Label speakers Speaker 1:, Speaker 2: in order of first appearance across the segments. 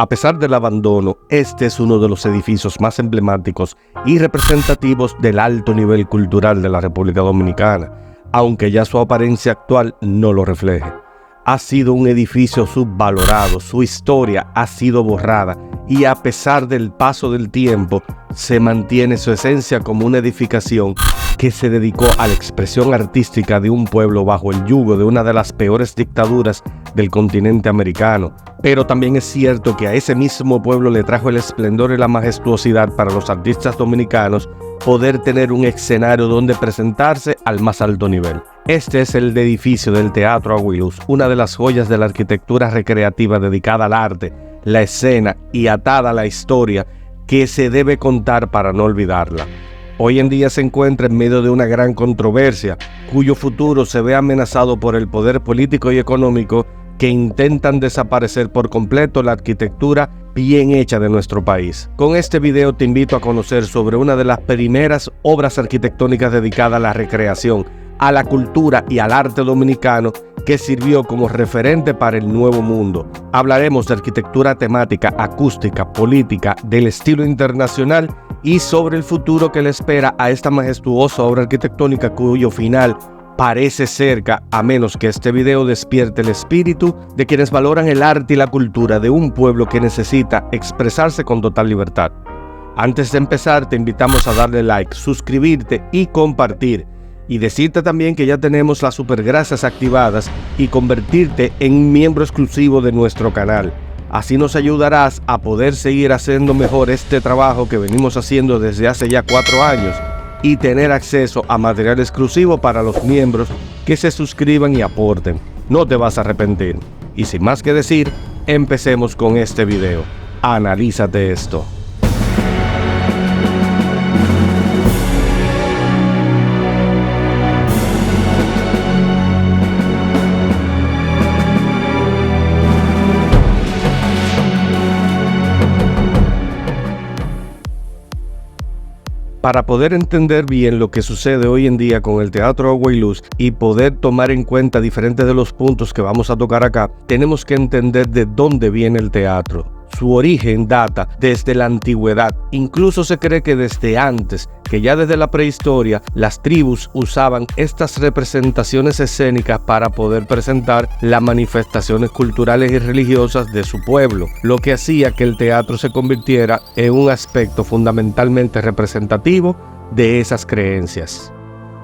Speaker 1: A pesar del abandono, este es uno de los edificios más emblemáticos y representativos del alto nivel cultural de la República Dominicana, aunque ya su apariencia actual no lo refleje. Ha sido un edificio subvalorado, su historia ha sido borrada y a pesar del paso del tiempo, se mantiene su esencia como una edificación que se dedicó a la expresión artística de un pueblo bajo el yugo de una de las peores dictaduras del continente americano. Pero también es cierto que a ese mismo pueblo le trajo el esplendor y la majestuosidad para los artistas dominicanos poder tener un escenario donde presentarse al más alto nivel. Este es el edificio del Teatro Agua y Luz, una de las joyas de la arquitectura recreativa dedicada al arte, la escena y atada a la historia que se debe contar para no olvidarla. Hoy en día se encuentra en medio de una gran controversia, cuyo futuro se ve amenazado por el poder político y económico que intentan desaparecer por completo la arquitectura bien hecha de nuestro país. Con este video te invito a conocer sobre una de las primeras obras arquitectónicas dedicadas a la recreación, a la cultura y al arte dominicano que sirvió como referente para el nuevo mundo. Hablaremos de arquitectura temática, acústica, política, del estilo internacional y sobre el futuro que le espera a esta majestuosa obra arquitectónica cuyo final parece cerca, a menos que este video despierte el espíritu de quienes valoran el arte y la cultura de un pueblo que necesita expresarse con total libertad. Antes de empezar, te invitamos a darle like, suscribirte y compartir. Y decirte también que ya tenemos las supergracias activadas y convertirte en un miembro exclusivo de nuestro canal. Así nos ayudarás a poder seguir haciendo mejor este trabajo que venimos haciendo desde hace ya 4 años y tener acceso a material exclusivo para los miembros que se suscriban y aporten. No te vas a arrepentir. Y sin más que decir, empecemos con este video. Analízate esto. Para poder entender bien lo que sucede hoy en día con el Teatro Agua y Luz y poder tomar en cuenta diferentes de los puntos que vamos a tocar acá, tenemos que entender de dónde viene el teatro. Su origen data desde la antigüedad, incluso se cree que desde antes, que ya desde la prehistoria, las tribus usaban estas representaciones escénicas para poder presentar las manifestaciones culturales y religiosas de su pueblo, lo que hacía que el teatro se convirtiera en un aspecto fundamentalmente representativo de esas creencias.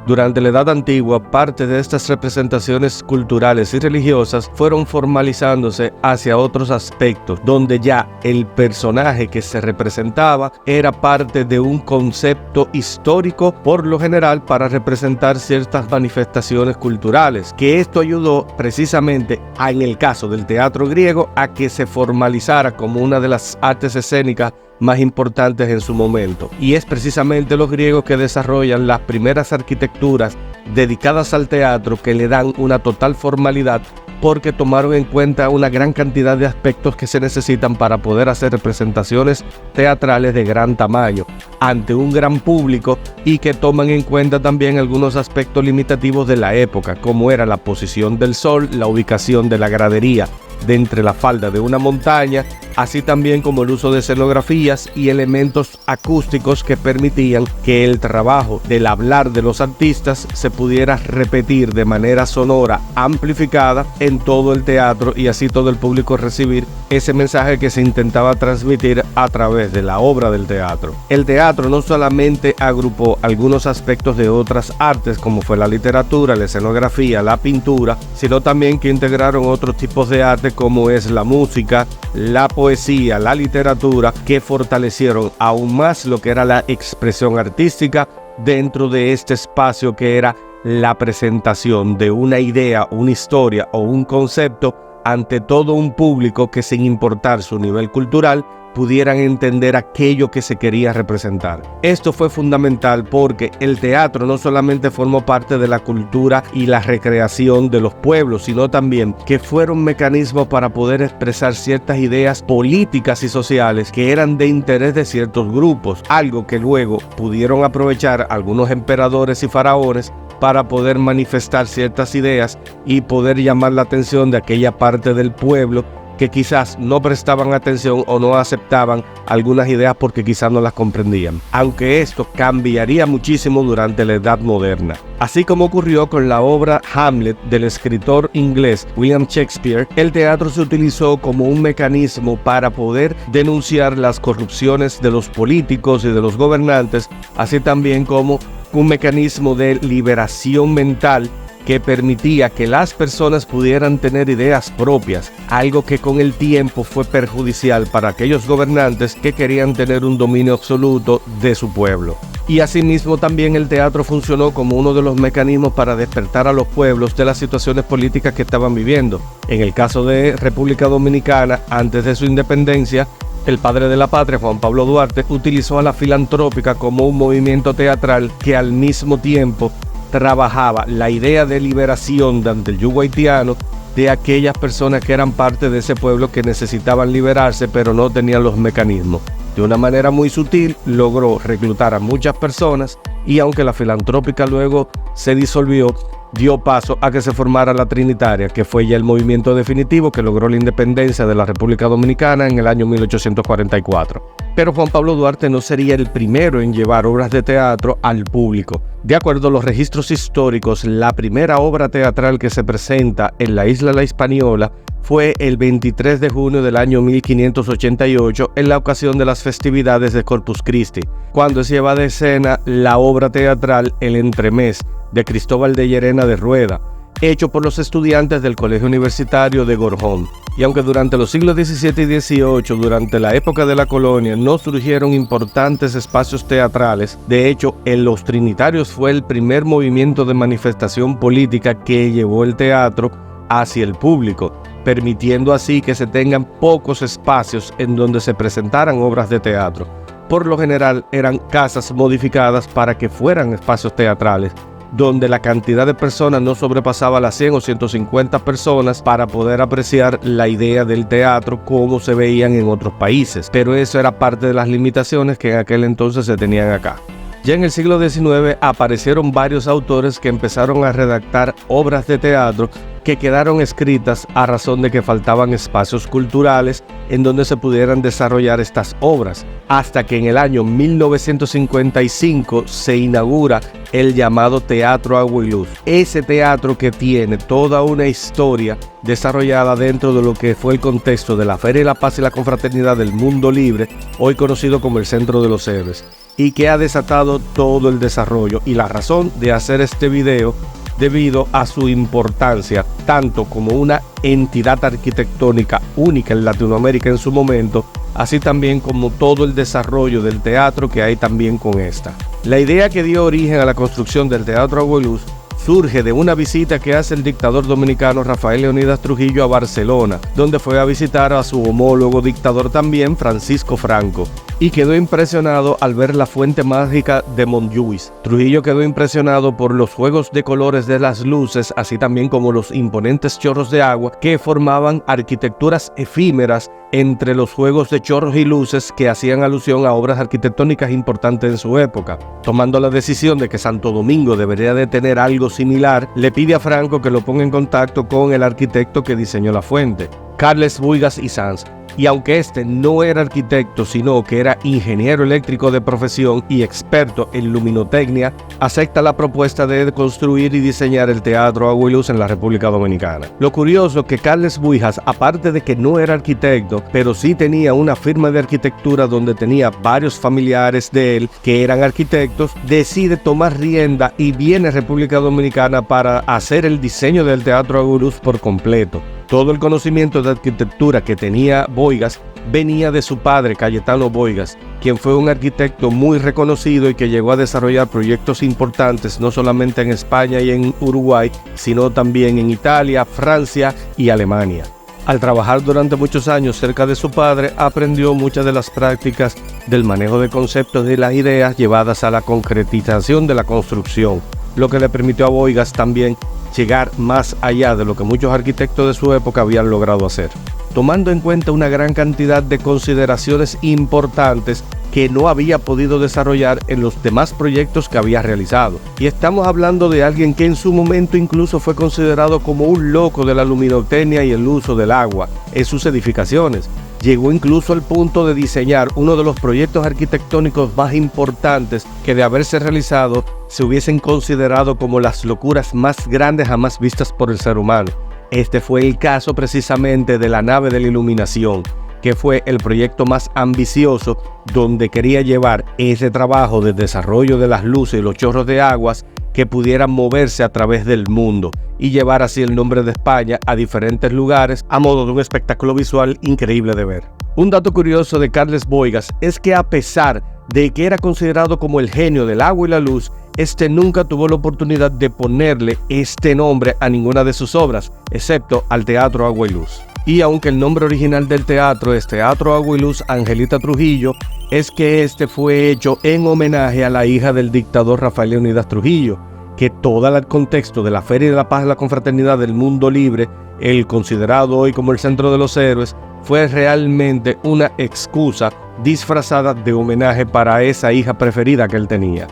Speaker 1: Durante la Edad Antigua, parte de estas representaciones culturales y religiosas fueron formalizándose hacia otros aspectos, donde ya el personaje que se representaba era parte de un concepto histórico, por lo general para representar ciertas manifestaciones culturales, que esto ayudó precisamente, en el caso del teatro griego, a que se formalizara como una de las artes escénicas más importantes en su momento. Y es precisamente los griegos que desarrollan las primeras arquitecturas dedicadas al teatro que le dan una total formalidad porque tomaron en cuenta una gran cantidad de aspectos que se necesitan para poder hacer representaciones teatrales de gran tamaño ante un gran público y que toman en cuenta también algunos aspectos limitativos de la época, como era la posición del sol, la ubicación de la gradería de entre la falda de una montaña, así también como el uso de escenografías y elementos acústicos que permitían que el trabajo del hablar de los artistas se pudiera repetir de manera sonora, amplificada en todo el teatro y así todo el público recibir ese mensaje que se intentaba transmitir a través de la obra del teatro. El teatro no solamente agrupó algunos aspectos de otras artes como fue la literatura, la escenografía, la pintura, sino también que integraron otros tipos de arte como es la música, la poesía, la literatura, que fortalecieron aún más lo que era la expresión artística dentro de este espacio que era la presentación de una idea, una historia o un concepto ante todo un público que, sin importar su nivel cultural, pudieran entender aquello que se quería representar. Esto fue fundamental porque el teatro no solamente formó parte de la cultura y la recreación de los pueblos, sino también que fueron mecanismos para poder expresar ciertas ideas políticas y sociales que eran de interés de ciertos grupos, algo que luego pudieron aprovechar algunos emperadores y faraones para poder manifestar ciertas ideas y poder llamar la atención de aquella parte del pueblo que quizás no prestaban atención o no aceptaban algunas ideas porque quizás no las comprendían, aunque esto cambiaría muchísimo durante la Edad Moderna. Así como ocurrió con la obra Hamlet del escritor inglés William Shakespeare, el teatro se utilizó como un mecanismo para poder denunciar las corrupciones de los políticos y de los gobernantes, así también como un mecanismo de liberación mental que permitía que las personas pudieran tener ideas propias, algo que con el tiempo fue perjudicial para aquellos gobernantes que querían tener un dominio absoluto de su pueblo. Y asimismo también el teatro funcionó como uno de los mecanismos para despertar a los pueblos de las situaciones políticas que estaban viviendo. En el caso de República Dominicana, antes de su independencia, el padre de la patria, Juan Pablo Duarte, utilizó a la filantrópica como un movimiento teatral que al mismo tiempo trabajaba la idea de liberación ante el yugo haitiano de aquellas personas que eran parte de ese pueblo que necesitaban liberarse pero no tenían los mecanismos. De una manera muy sutil logró reclutar a muchas personas y aunque la filantrópica luego se disolvió, dio paso a que se formara la Trinitaria, que fue ya el movimiento definitivo que logró la independencia de la República Dominicana en el año 1844. Pero Juan Pablo Duarte no sería el primero en llevar obras de teatro al público. De acuerdo a los registros históricos, la primera obra teatral que se presenta en la isla La Hispaniola fue el 23 de junio del año 1588 en la ocasión de las festividades de Corpus Christi, cuando se lleva de escena la obra teatral El Entremés de Cristóbal de Llerena de Rueda, hecho por los estudiantes del Colegio Universitario de Gorjón. Y aunque durante los siglos XVII y XVIII, durante la época de la colonia, no surgieron importantes espacios teatrales, de hecho, en los Trinitarios fue el primer movimiento de manifestación política que llevó el teatro hacia el público, permitiendo así que se tengan pocos espacios en donde se presentaran obras de teatro. Por lo general eran casas modificadas para que fueran espacios teatrales, donde la cantidad de personas no sobrepasaba las 100 o 150 personas para poder apreciar la idea del teatro como se veían en otros países. Pero eso era parte de las limitaciones que en aquel entonces se tenían acá. Ya en el siglo XIX aparecieron varios autores que empezaron a redactar obras de teatro que quedaron escritas a razón de que faltaban espacios culturales en donde se pudieran desarrollar estas obras, hasta que en el año 1955 se inaugura el llamado Teatro Agua y Luz. Ese teatro que tiene toda una historia desarrollada dentro de lo que fue el contexto de la Feria de la Paz y la Confraternidad del Mundo Libre, hoy conocido como el Centro de los Héroes, y que ha desatado todo el desarrollo y la razón de hacer este video debido a su importancia, tanto como una entidad arquitectónica única en Latinoamérica en su momento, así también como todo el desarrollo del teatro que hay también con esta. La idea que dio origen a la construcción del Teatro Agua y Luz surge de una visita que hace el dictador dominicano Rafael Leónidas Trujillo a Barcelona, donde fue a visitar a su homólogo dictador también, Francisco Franco, y quedó impresionado al ver la fuente mágica de Montjuïc. Trujillo quedó impresionado por los juegos de colores de las luces, así también como los imponentes chorros de agua que formaban arquitecturas efímeras entre los juegos de chorros y luces que hacían alusión a obras arquitectónicas importantes en su época. Tomando la decisión de que Santo Domingo debería de tener algo similar, le pide a Franco que lo ponga en contacto con el arquitecto que diseñó la fuente, Carles Buïgas y Sans. Y aunque este no era arquitecto, sino que era ingeniero eléctrico de profesión y experto en luminotecnia, acepta la propuesta de construir y diseñar el Teatro Agua y Luz en la República Dominicana. Lo curioso es que Carles Buïgas, aparte de que no era arquitecto, pero sí tenía una firma de arquitectura donde tenía varios familiares de él que eran arquitectos, decide tomar rienda y viene a República Dominicana para hacer el diseño del Teatro Agua y Luz por completo. Todo el conocimiento de arquitectura que tenía Buïgas venía de su padre, Cayetano Buïgas, quien fue un arquitecto muy reconocido y que llegó a desarrollar proyectos importantes no solamente en España y en Uruguay, sino también en Italia, Francia y Alemania. Al trabajar durante muchos años cerca de su padre, aprendió muchas de las prácticas del manejo de conceptos y las ideas llevadas a la concretización de la construcción, lo que le permitió a Buïgas también llegar más allá de lo que muchos arquitectos de su época habían logrado hacer, tomando en cuenta una gran cantidad de consideraciones importantes que no había podido desarrollar en los demás proyectos que había realizado. Y estamos hablando de alguien que en su momento incluso fue considerado como un loco de la luminotecnia y el uso del agua en sus edificaciones. Llegó incluso al punto de diseñar uno de los proyectos arquitectónicos más importantes que, de haberse realizado, se hubiesen considerado como las locuras más grandes jamás vistas por el ser humano. Este fue el caso precisamente de la nave de la iluminación, que fue el proyecto más ambicioso, donde quería llevar ese trabajo de desarrollo de las luces y los chorros de aguas que pudieran moverse a través del mundo y llevar así el nombre de España a diferentes lugares a modo de un espectáculo visual increíble de ver. Un dato curioso de Carles Boigas es que, a pesar de que era considerado como el genio del agua y la luz, este nunca tuvo la oportunidad de ponerle este nombre a ninguna de sus obras, excepto al Teatro Agua y Luz. Y aunque el nombre original del teatro es Teatro Agua y Luz Angelita Trujillo, es que este fue hecho en homenaje a la hija del dictador Rafael Leónidas Trujillo, que todo el contexto de la Feria de la Paz y la Confraternidad del Mundo Libre, el considerado hoy como el centro de los héroes, fue realmente una excusa disfrazada de homenaje para esa hija preferida que él tenía.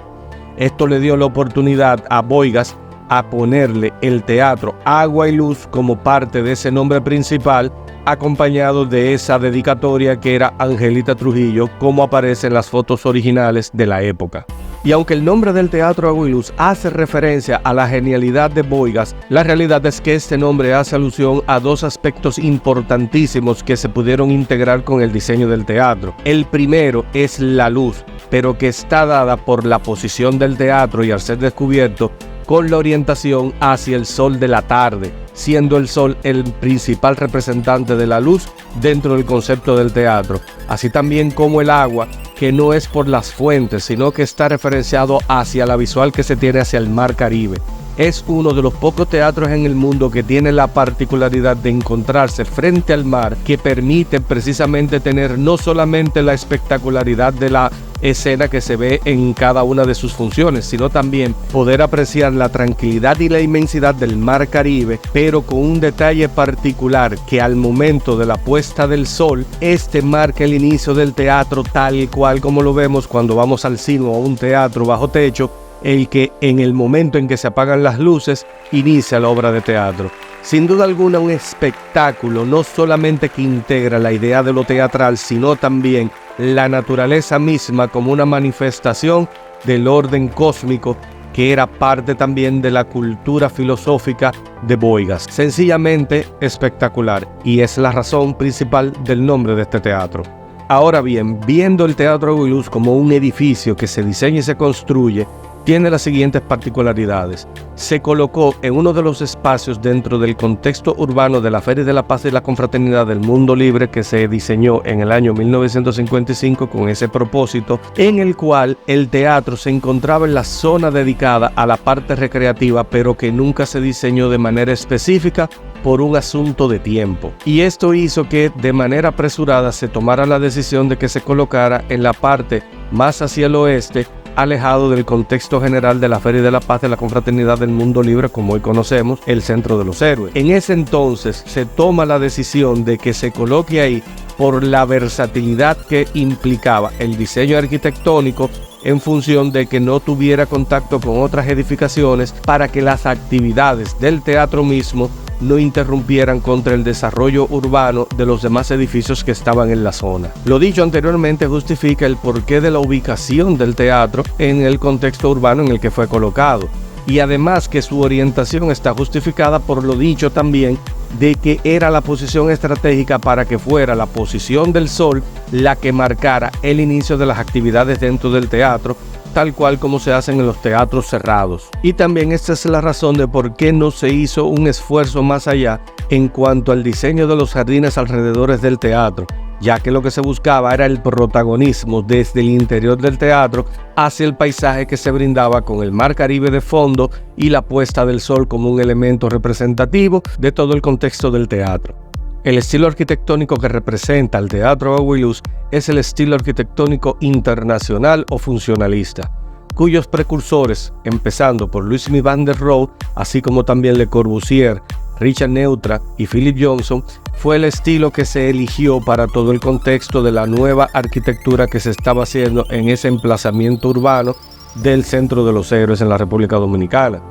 Speaker 1: Esto le dio la oportunidad a Boigas a ponerle el Teatro Agua y Luz como parte de ese nombre principal, acompañado de esa dedicatoria que era Angelita Trujillo, como aparece en las fotos originales de la época. Y aunque el nombre del Teatro Agua y Luz hace referencia a la genialidad de Boigas, la realidad es que este nombre hace alusión a dos aspectos importantísimos que se pudieron integrar con el diseño del teatro. El primero es la luz, pero que está dada por la posición del teatro y al ser descubierto con la orientación hacia el sol de la tarde, siendo el sol el principal representante de la luz dentro del concepto del teatro, así también como el agua, que no es por las fuentes, sino que está referenciado hacia la visual que se tiene hacia el mar Caribe. Es uno de los pocos teatros en el mundo que tiene la particularidad de encontrarse frente al mar, que permite precisamente tener no solamente la espectacularidad de la escena que se ve en cada una de sus funciones, sino también poder apreciar la tranquilidad y la inmensidad del mar Caribe, pero con un detalle particular, que al momento de la puesta del sol, este marca el inicio del teatro tal cual como lo vemos cuando vamos al cine o a un teatro bajo techo, el que en el momento en que se apagan las luces inicia la obra de teatro. Sin duda alguna, un espectáculo no solamente que integra la idea de lo teatral, sino también la naturaleza misma como una manifestación del orden cósmico, que era parte también de la cultura filosófica de Boigas. Sencillamente espectacular, y es la razón principal del nombre de este teatro. Ahora bien, viendo el Teatro Agua y Luz como un edificio que se diseña y se construye, tiene las siguientes particularidades. Se colocó en uno de los espacios dentro del contexto urbano de la Feria de la Paz y la Confraternidad del Mundo Libre, que se diseñó en el año 1955 con ese propósito, en el cual el teatro se encontraba en la zona dedicada a la parte recreativa, pero que nunca se diseñó de manera específica por un asunto de tiempo. Y esto hizo que de manera apresurada se tomara la decisión de que se colocara en la parte más hacia el oeste, alejado del contexto general de la Feria de la Paz de la Confraternidad del Mundo Libre, como hoy conocemos, el Centro de los Héroes. En ese entonces se toma la decisión de que se coloque ahí por la versatilidad que implicaba el diseño arquitectónico, en función de que no tuviera contacto con otras edificaciones, para que las actividades del teatro mismo no interrumpieran contra el desarrollo urbano de los demás edificios que estaban en la zona. Lo dicho anteriormente justifica el porqué de la ubicación del teatro en el contexto urbano en el que fue colocado, y además que su orientación está justificada por lo dicho también de que era la posición estratégica para que fuera la posición del sol la que marcara el inicio de las actividades dentro del teatro, tal cual como se hacen en los teatros cerrados. Y también esta es la razón de por qué no se hizo un esfuerzo más allá en cuanto al diseño de los jardines alrededor del teatro, ya que lo que se buscaba era el protagonismo desde el interior del teatro hacia el paisaje que se brindaba, con el mar Caribe de fondo y la puesta del sol como un elemento representativo de todo el contexto del teatro. El estilo arquitectónico que representa al Teatro Agua y Luz es el estilo arquitectónico internacional o funcionalista. cuyos precursores, empezando por Louis van der Rohe, así como también Le Corbusier, Richard Neutra y Philip Johnson, fue el estilo que se eligió para todo el contexto de la nueva arquitectura que se estaba haciendo en ese emplazamiento urbano del Centro de los Héroes en la República Dominicana.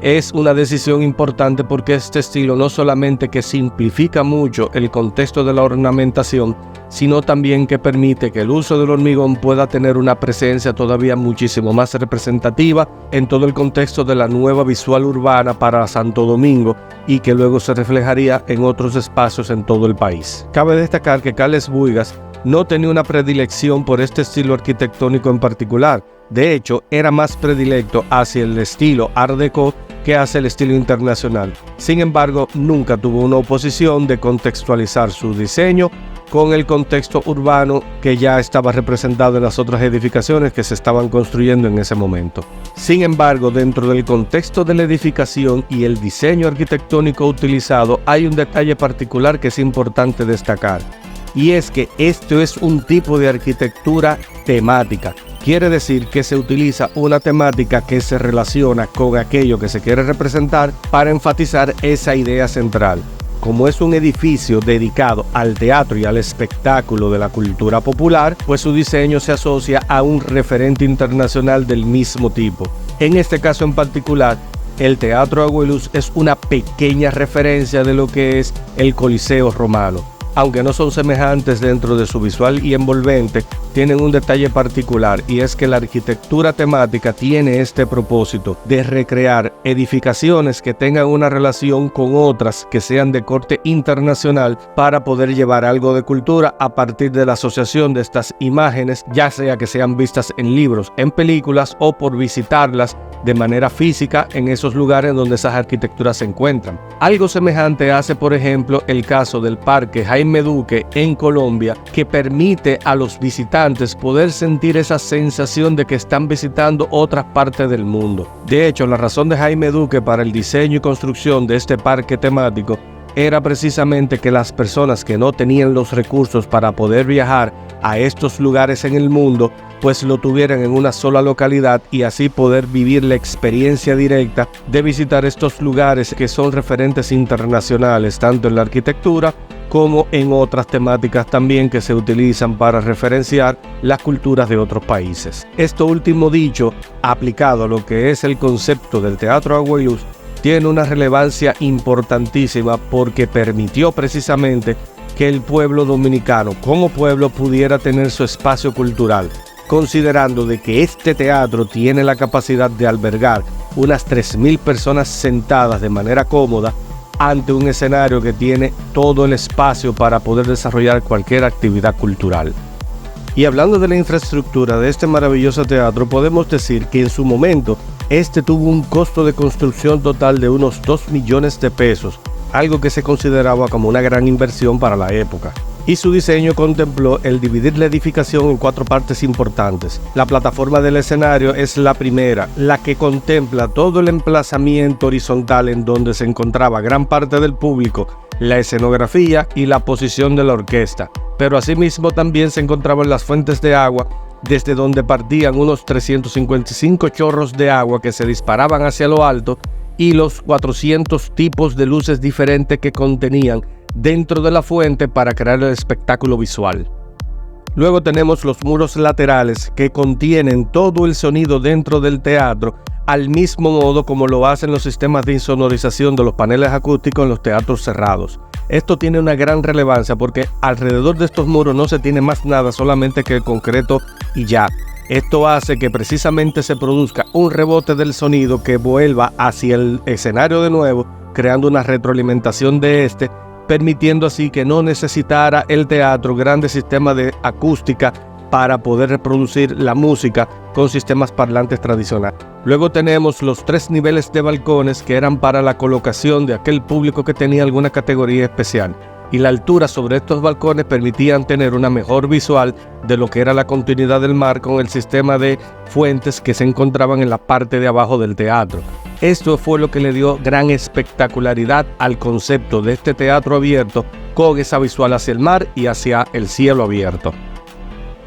Speaker 1: Es una decisión importante porque este estilo no solamente que simplifica mucho el contexto de la ornamentación, sino también que permite que el uso del hormigón pueda tener una presencia todavía muchísimo más representativa en todo el contexto de la nueva visual urbana para Santo Domingo y que luego se reflejaría en otros espacios en todo el país. Cabe destacar que Carles Buigas no tenía una predilección por este estilo arquitectónico en particular. De hecho, era más predilecto hacia el estilo Art Deco que hacia el estilo internacional. Sin embargo, nunca tuvo una oposición de contextualizar su diseño con el contexto urbano que ya estaba representado en las otras edificaciones que se estaban construyendo en ese momento. Sin embargo, dentro del contexto de la edificación y el diseño arquitectónico utilizado, hay un detalle particular que es importante destacar, y es que esto es un tipo de arquitectura temática. Quiere decir que se utiliza una temática que se relaciona con aquello que se quiere representar para enfatizar esa idea central. Como es un edificio dedicado al teatro y al espectáculo de la cultura popular, pues su diseño se asocia a un referente internacional del mismo tipo. En este caso en particular, el Teatro Agua y Luz es una pequeña referencia de lo que es el Coliseo romano. Aunque no son semejantes dentro de su visual y envolvente, tienen un detalle particular, y es que la arquitectura temática tiene este propósito de recrear edificaciones que tengan una relación con otras que sean de corte internacional para poder llevar algo de cultura a partir de la asociación de estas imágenes, ya sea que sean vistas en libros, en películas o por visitarlas de manera física en esos lugares donde esas arquitecturas se encuentran. Algo semejante hace, por ejemplo, el caso del Parque Jaime Duque en Colombia, que permite a los visitantes poder sentir esa sensación de que están visitando otras partes del mundo. De hecho, la razón de Jaime Duque para el diseño y construcción de este parque temático era precisamente que las personas que no tenían los recursos para poder viajar a estos lugares en el mundo, pues lo tuvieran en una sola localidad y así poder vivir la experiencia directa de visitar estos lugares que son referentes internacionales, tanto en la arquitectura como en otras temáticas también que se utilizan para referenciar las culturas de otros países. Esto último dicho, aplicado a lo que es el concepto del Teatro Agua y Luz, tiene una relevancia importantísima porque permitió precisamente que el pueblo dominicano como pueblo pudiera tener su espacio cultural, considerando de que este teatro tiene la capacidad de albergar unas 3.000 personas sentadas de manera cómoda ante un escenario que tiene todo el espacio para poder desarrollar cualquier actividad cultural. Y hablando de la infraestructura de este maravilloso teatro, podemos decir que en su momento este tuvo un costo de construcción total de unos 2 millones de pesos, algo que se consideraba como una gran inversión para la época. Y su diseño contempló el dividir la edificación en 4 partes importantes. La plataforma del escenario es la primera, la que contempla todo el emplazamiento horizontal en donde se encontraba gran parte del público, la escenografía y la posición de la orquesta. Pero asimismo también se encontraban las fuentes de agua, desde donde partían unos 355 chorros de agua que se disparaban hacia lo alto, y los 400 tipos de luces diferentes que contenían dentro de la fuente para crear el espectáculo visual. Luego tenemos los muros laterales que contienen todo el sonido dentro del teatro, al mismo modo como lo hacen los sistemas de insonorización de los paneles acústicos en los teatros cerrados. Esto tiene una gran relevancia porque alrededor de estos muros no se tiene más nada solamente que el concreto y ya. Esto hace que precisamente se produzca un rebote del sonido que vuelva hacia el escenario de nuevo, creando una retroalimentación de este, permitiendo así que no necesitara el teatro grandes sistemas de acústica para poder reproducir la música con sistemas parlantes tradicionales. Luego tenemos los 3 niveles de balcones que eran para la colocación de aquel público que tenía alguna categoría especial, y la altura sobre estos balcones permitían tener una mejor visual de lo que era la continuidad del mar con el sistema de fuentes que se encontraban en la parte de abajo del teatro. Esto fue lo que le dio gran espectacularidad al concepto de este teatro abierto, con esa visual hacia el mar y hacia el cielo abierto.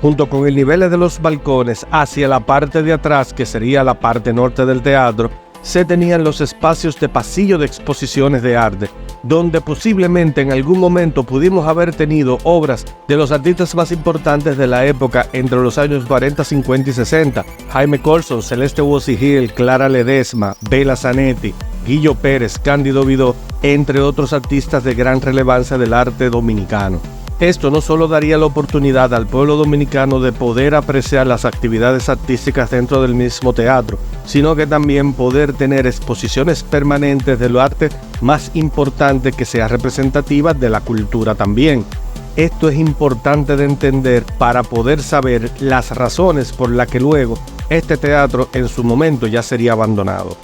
Speaker 1: Junto con el nivel de los balcones hacia la parte de atrás, que sería la parte norte del teatro, se tenían los espacios de pasillo de exposiciones de arte, donde posiblemente en algún momento pudimos haber tenido obras de los artistas más importantes de la época entre los años 40, 50 y 60, Jaime Colson, Celeste Wossigil, Clara Ledesma, Bela Zanetti, Guillo Pérez, Cándido Vidó, entre otros artistas de gran relevancia del arte dominicano. Esto no solo daría la oportunidad al pueblo dominicano de poder apreciar las actividades artísticas dentro del mismo teatro, sino que también poder tener exposiciones permanentes del arte más importante que sea representativa de la cultura también. Esto es importante de entender para poder saber las razones por las que luego este teatro en su momento ya sería abandonado.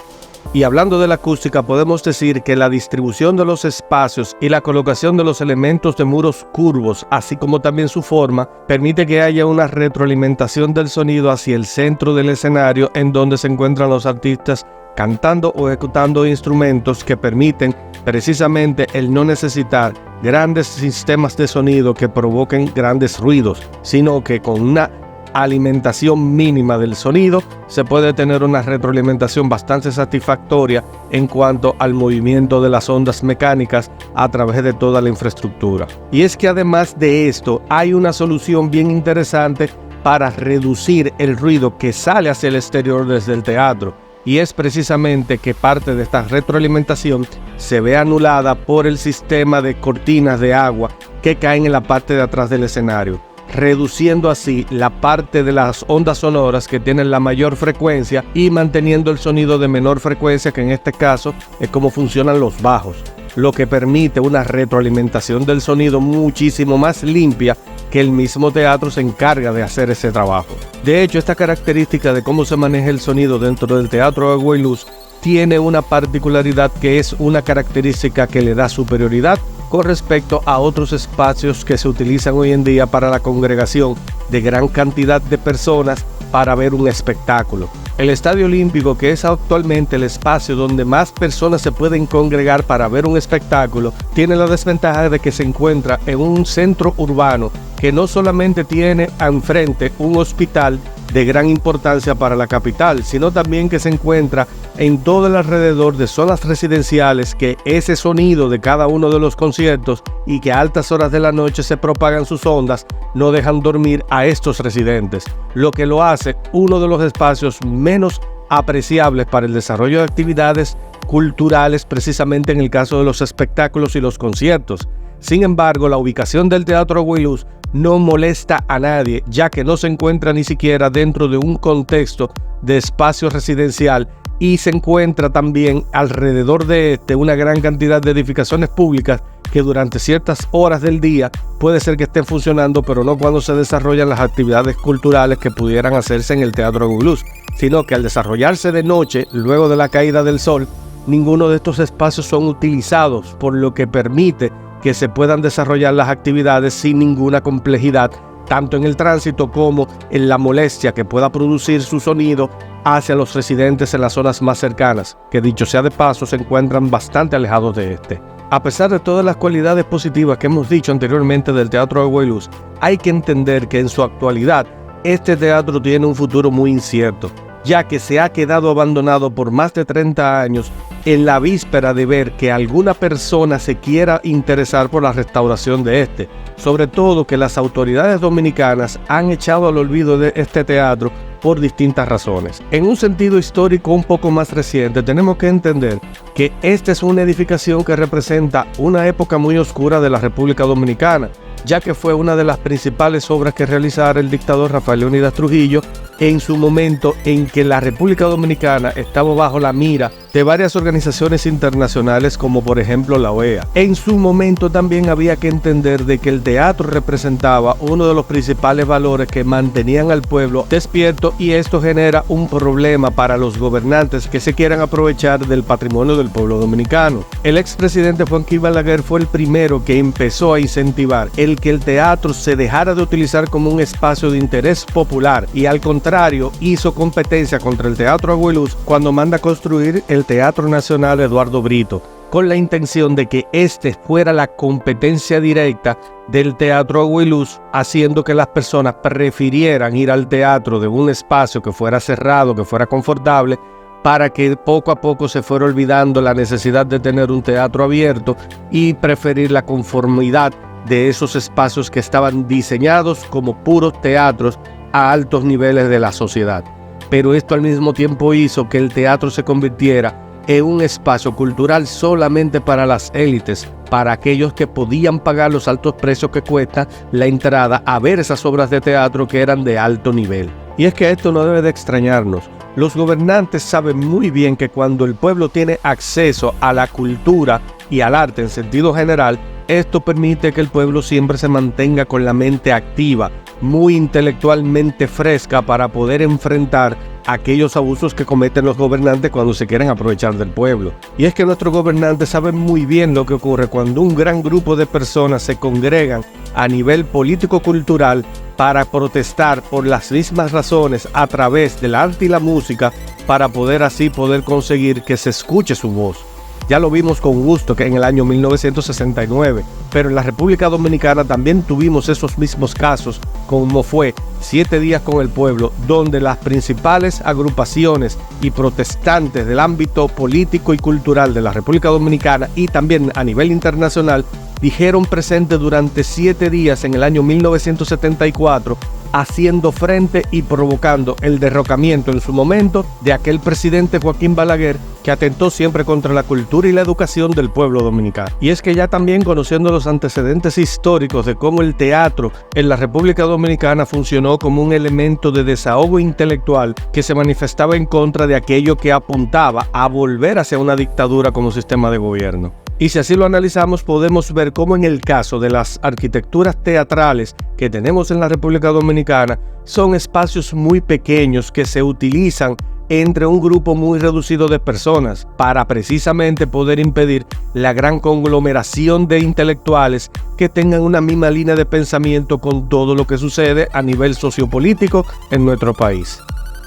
Speaker 1: Y hablando de la acústica, podemos decir que la distribución de los espacios y la colocación de los elementos de muros curvos, así como también su forma, permite que haya una retroalimentación del sonido hacia el centro del escenario en donde se encuentran los artistas cantando o ejecutando instrumentos que permiten precisamente el no necesitar grandes sistemas de sonido que provoquen grandes ruidos, sino que con una alimentación mínima del sonido se puede tener una retroalimentación bastante satisfactoria en cuanto al movimiento de las ondas mecánicas a través de toda la infraestructura. Y es que además de esto hay una solución bien interesante para reducir el ruido que sale hacia el exterior desde el teatro, y es precisamente que parte de esta retroalimentación se ve anulada por el sistema de cortinas de agua que caen en la parte de atrás del escenario, reduciendo así la parte de las ondas sonoras que tienen la mayor frecuencia y manteniendo el sonido de menor frecuencia, que en este caso es como funcionan los bajos, lo que permite una retroalimentación del sonido muchísimo más limpia, que el mismo teatro se encarga de hacer ese trabajo. De hecho, esta característica de cómo se maneja el sonido dentro del Teatro Agua y Luz tiene una particularidad, que es una característica que le da superioridad con respecto a otros espacios que se utilizan hoy en día para la congregación de gran cantidad de personas para ver un espectáculo. El Estadio Olímpico, que es actualmente el espacio donde más personas se pueden congregar para ver un espectáculo, tiene la desventaja de que se encuentra en un centro urbano que no solamente tiene enfrente un hospital de gran importancia para la capital, sino también que se encuentra en todo el alrededor de zonas residenciales, que ese sonido de cada uno de los conciertos y que a altas horas de la noche se propagan sus ondas no dejan dormir a estos residentes, lo que lo hace uno de los espacios menos apreciables para el desarrollo de actividades culturales, precisamente en el caso de los espectáculos y los conciertos. Sin embargo, la ubicación del Teatro Agua y Luz no molesta a nadie, ya que no se encuentra ni siquiera dentro de un contexto de espacio residencial, y se encuentra también alrededor de una gran cantidad de edificaciones públicas que durante ciertas horas del día puede ser que estén funcionando, pero no cuando se desarrollan las actividades culturales que pudieran hacerse en el Teatro Agua y Luz, sino que al desarrollarse de noche, luego de la caída del sol, ninguno de estos espacios son utilizados, por lo que permite que se puedan desarrollar las actividades sin ninguna complejidad, tanto en el tránsito como en la molestia que pueda producir su sonido hacia los residentes en las zonas más cercanas, que dicho sea de paso se encuentran bastante alejados de este. A pesar de todas las cualidades positivas que hemos dicho anteriormente del Teatro Agua y Luz, hay que entender que en su actualidad este teatro tiene un futuro muy incierto, ya que se ha quedado abandonado por más de 30 años en la víspera de ver que alguna persona se quiera interesar por la restauración de este. Sobre todo que las autoridades dominicanas han echado al olvido de este teatro por distintas razones. En un sentido histórico un poco más reciente, tenemos que entender que esta es una edificación que representa una época muy oscura de la República Dominicana, ya que fue una de las principales obras que realizara el dictador Rafael Leónidas Trujillo en su momento en que la República Dominicana estaba bajo la mira de varias organizaciones internacionales, como por ejemplo la OEA. En su momento también había que entender de que el teatro representaba uno de los principales valores que mantenían al pueblo despierto, y esto genera un problema para los gobernantes que se quieran aprovechar del patrimonio del pueblo dominicano. El expresidente Joaquín Balaguer fue el primero que empezó a incentivar el que el teatro se dejara de utilizar como un espacio de interés popular, y al contrario hizo competencia contra el Teatro Agua y Luz cuando manda construir el Teatro Nacional Eduardo Brito, con la intención de que este fuera la competencia directa del Teatro Agua y Luz, haciendo que las personas prefirieran ir al teatro de un espacio que fuera cerrado, que fuera confortable, para que poco a poco se fuera olvidando la necesidad de tener un teatro abierto y preferir la conformidad de esos espacios que estaban diseñados como puros teatros a altos niveles de la sociedad. Pero esto al mismo tiempo hizo que el teatro se convirtiera en un espacio cultural solamente para las élites, para aquellos que podían pagar los altos precios que cuesta la entrada a ver esas obras de teatro que eran de alto nivel. Y es que esto no debe de extrañarnos. Los gobernantes saben muy bien que cuando el pueblo tiene acceso a la cultura y al arte en sentido general, esto permite que el pueblo siempre se mantenga con la mente activa, muy intelectualmente fresca para poder enfrentar aquellos abusos que cometen los gobernantes cuando se quieren aprovechar del pueblo. Y es que nuestros gobernantes saben muy bien lo que ocurre cuando un gran grupo de personas se congregan a nivel político-cultural para protestar por las mismas razones a través del arte y la música, para poder así conseguir que se escuche su voz. Ya lo vimos con gusto que en el año 1969, pero en la República Dominicana también tuvimos esos mismos casos, como fue 7 días con el pueblo, donde las principales agrupaciones y protestantes del ámbito político y cultural de la República Dominicana y también a nivel internacional dijeron presente durante 7 días en el año 1974, haciendo frente y provocando el derrocamiento en su momento de aquel presidente Joaquín Balaguer, que atentó siempre contra la cultura y la educación del pueblo dominicano. Y es que ya también conociendo los antecedentes históricos de cómo el teatro en la República Dominicana funcionó como un elemento de desahogo intelectual que se manifestaba en contra de aquello que apuntaba a volver hacia una dictadura como sistema de gobierno. Y si así lo analizamos, podemos ver cómo en el caso de las arquitecturas teatrales que tenemos en la República Dominicana, son espacios muy pequeños que se utilizan entre un grupo muy reducido de personas para precisamente poder impedir la gran conglomeración de intelectuales que tengan una misma línea de pensamiento con todo lo que sucede a nivel sociopolítico en nuestro país.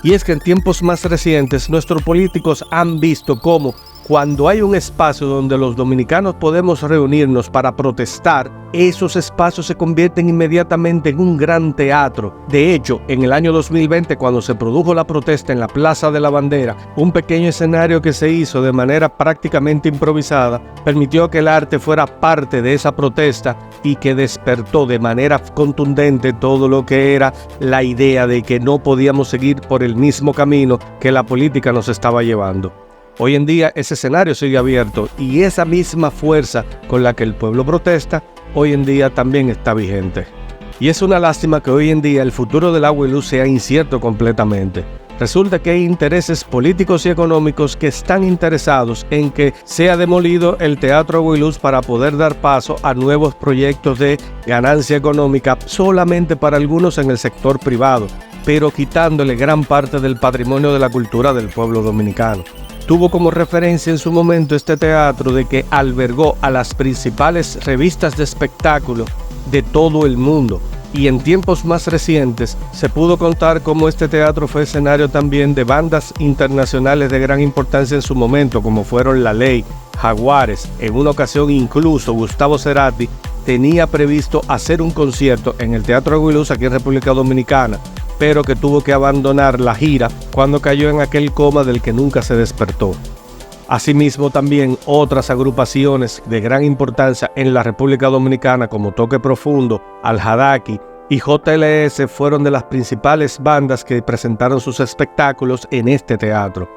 Speaker 1: Y es que en tiempos más recientes nuestros políticos han visto cómo cuando hay un espacio donde los dominicanos podemos reunirnos para protestar, esos espacios se convierten inmediatamente en un gran teatro. De hecho, en el año 2020, cuando se produjo la protesta en la Plaza de la Bandera, un pequeño escenario que se hizo de manera prácticamente improvisada, permitió que el arte fuera parte de esa protesta y que despertó de manera contundente todo lo que era la idea de que no podíamos seguir por el mismo camino que la política nos estaba llevando. Hoy en día ese escenario sigue abierto y esa misma fuerza con la que el pueblo protesta, hoy en día también está vigente. Y es una lástima que hoy en día el futuro del Agua y Luz sea incierto completamente. Resulta que hay intereses políticos y económicos que están interesados en que sea demolido el Teatro Agua y Luz para poder dar paso a nuevos proyectos de ganancia económica solamente para algunos en el sector privado, pero quitándole gran parte del patrimonio de la cultura del pueblo dominicano. Tuvo como referencia en su momento este teatro de que albergó a las principales revistas de espectáculo de todo el mundo. Y en tiempos más recientes se pudo contar cómo este teatro fue escenario también de bandas internacionales de gran importancia en su momento, como fueron La Ley, Jaguares. En una ocasión incluso Gustavo Cerati tenía previsto hacer un concierto en el Teatro Agua y Luz aquí en República Dominicana, pero que tuvo que abandonar la gira cuando cayó en aquel coma del que nunca se despertó. Asimismo, también otras agrupaciones de gran importancia en la República Dominicana como Toque Profundo, Al-Hadaki y JLS fueron de las principales bandas que presentaron sus espectáculos en este teatro.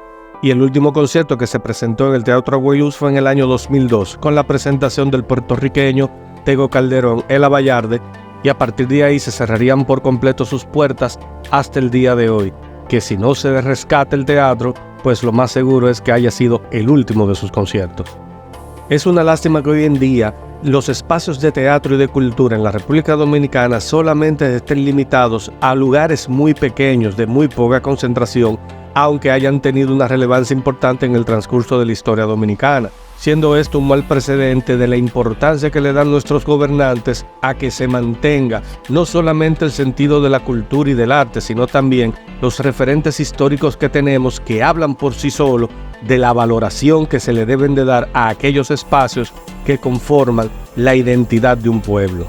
Speaker 1: Y el último concierto que se presentó en el Teatro Agua y Luz fue en el año 2002, con la presentación del puertorriqueño Tego Calderón, Ela Bayarde, y a partir de ahí se cerrarían por completo sus puertas hasta el día de hoy, que si no se rescata el teatro, pues lo más seguro es que haya sido el último de sus conciertos. Es una lástima que hoy en día los espacios de teatro y de cultura en la República Dominicana solamente estén limitados a lugares muy pequeños, de muy poca concentración, aunque hayan tenido una relevancia importante en el transcurso de la historia dominicana, siendo esto un mal precedente de la importancia que le dan nuestros gobernantes a que se mantenga no solamente el sentido de la cultura y del arte, sino también los referentes históricos que tenemos que hablan por sí solos de la valoración que se le deben de dar a aquellos espacios que conforman la identidad de un pueblo.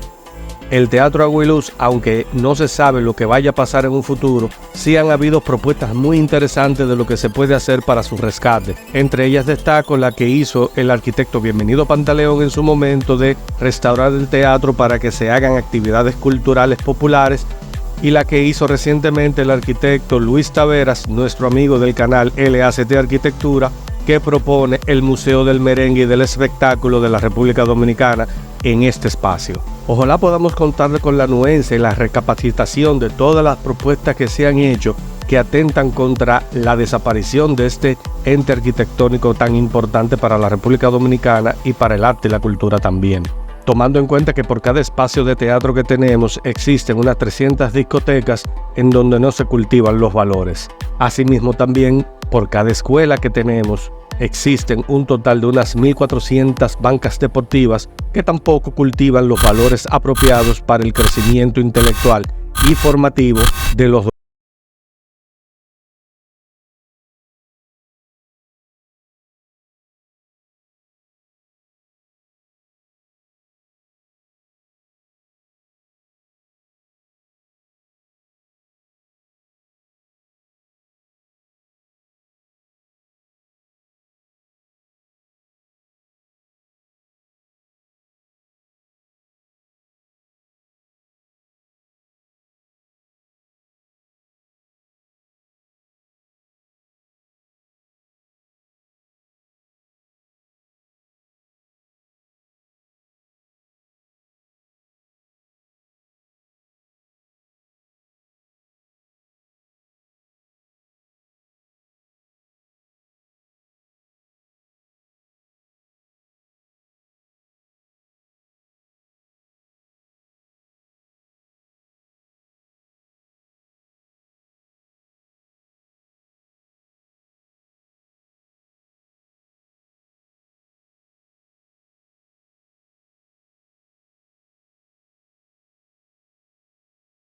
Speaker 1: El Teatro Agua y Luz, aunque no se sabe lo que vaya a pasar en un futuro, sí han habido propuestas muy interesantes de lo que se puede hacer para su rescate. Entre ellas destaco la que hizo el arquitecto Bienvenido Pantaleón en su momento de restaurar el teatro para que se hagan actividades culturales populares, y la que hizo recientemente el arquitecto Luis Taveras, nuestro amigo del canal LACT Arquitectura, que propone el Museo del Merengue y del Espectáculo de la República Dominicana en este espacio. Ojalá podamos contar con la anuencia y la recapacitación de todas las propuestas que se han hecho que atentan contra la desaparición de este ente arquitectónico tan importante para la República Dominicana y para el arte y la cultura también. Tomando en cuenta que por cada espacio de teatro que tenemos existen unas 300 discotecas en donde no se cultivan los valores. Asimismo también por cada escuela que tenemos existen un total de unas 1.400 bancas deportivas que tampoco cultivan los valores apropiados para el crecimiento intelectual y formativo de los